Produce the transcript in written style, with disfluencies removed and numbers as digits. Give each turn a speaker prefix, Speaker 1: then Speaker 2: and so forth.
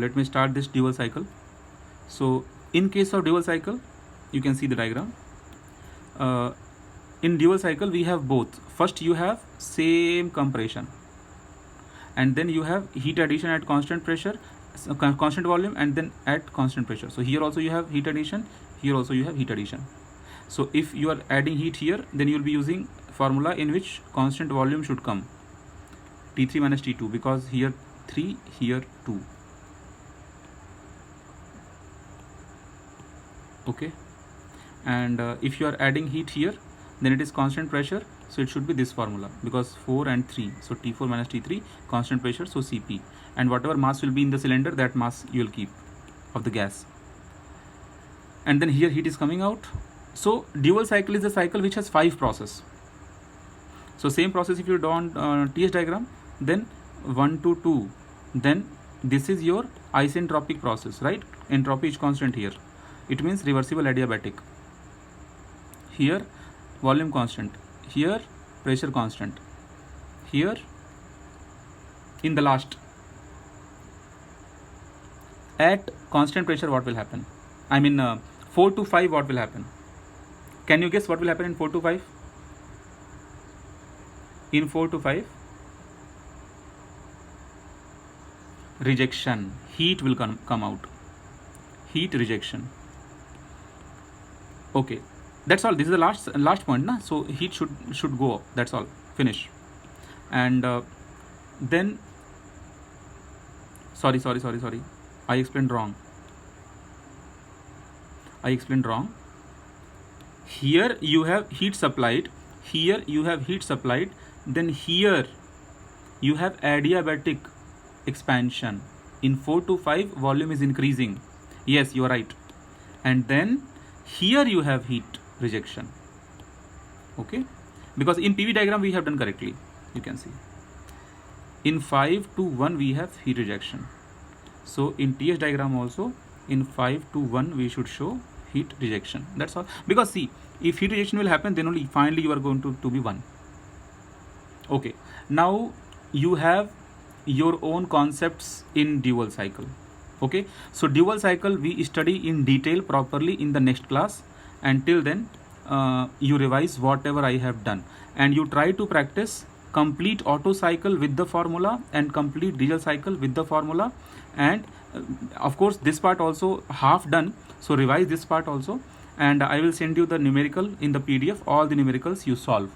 Speaker 1: Let me start this dual cycle. So in case of dual cycle, you can see the diagram. In dual cycle we have both. First you have same compression, and then you have heat addition at constant pressure, constant volume, and then at constant pressure. So here also you have heat addition, here also you have heat addition. So if you are adding heat here, then you will be using formula in which constant volume should come, T3 minus T2, because here 3, here 2. Okay, and if you are adding heat here, then it is constant pressure, so it should be this formula, because 4 and 3, so T4 minus T3, constant pressure, so Cp, and whatever mass will be in the cylinder, that mass you will keep of the gas. And then here heat is coming out. So dual cycle is a cycle which has 5 processes. So same process if you do on TS diagram, then 1 to 2, then this is your isentropic process, right? Entropy is constant here. It means reversible adiabatic. Here volume constant, here pressure constant, here in the last at constant pressure what will happen? I mean 4 to 5 what will happen? Can you guess what will happen in 4 to 5? In 4 to 5, rejection, heat will come out, heat rejection. Okay, that's all. This is the last point, na? So heat should go up. That's all. Finish. And then sorry. I explained wrong. Here you have heat supplied. Here you have heat supplied. Then here you have adiabatic expansion. In 4 to 5, volume is increasing. Yes, you are right. And then here you have heat rejection. Okay, because in PV diagram we have done correctly. You can see in 5 to 1 we have heat rejection. So in TS diagram also, in 5 to 1 we should show heat rejection. That's all. Because see, if heat rejection will happen, then only finally you are going to be 1. Okay, now you have your own concepts in dual cycle. Okay, so dual cycle we study in detail properly in the next class. Until then you revise whatever I have done, and you try to practice complete Otto cycle with the formula and complete diesel cycle with the formula. And of course this part also half done, so revise this part also, and I will send you the numerical in the PDF, all the numericals you solve.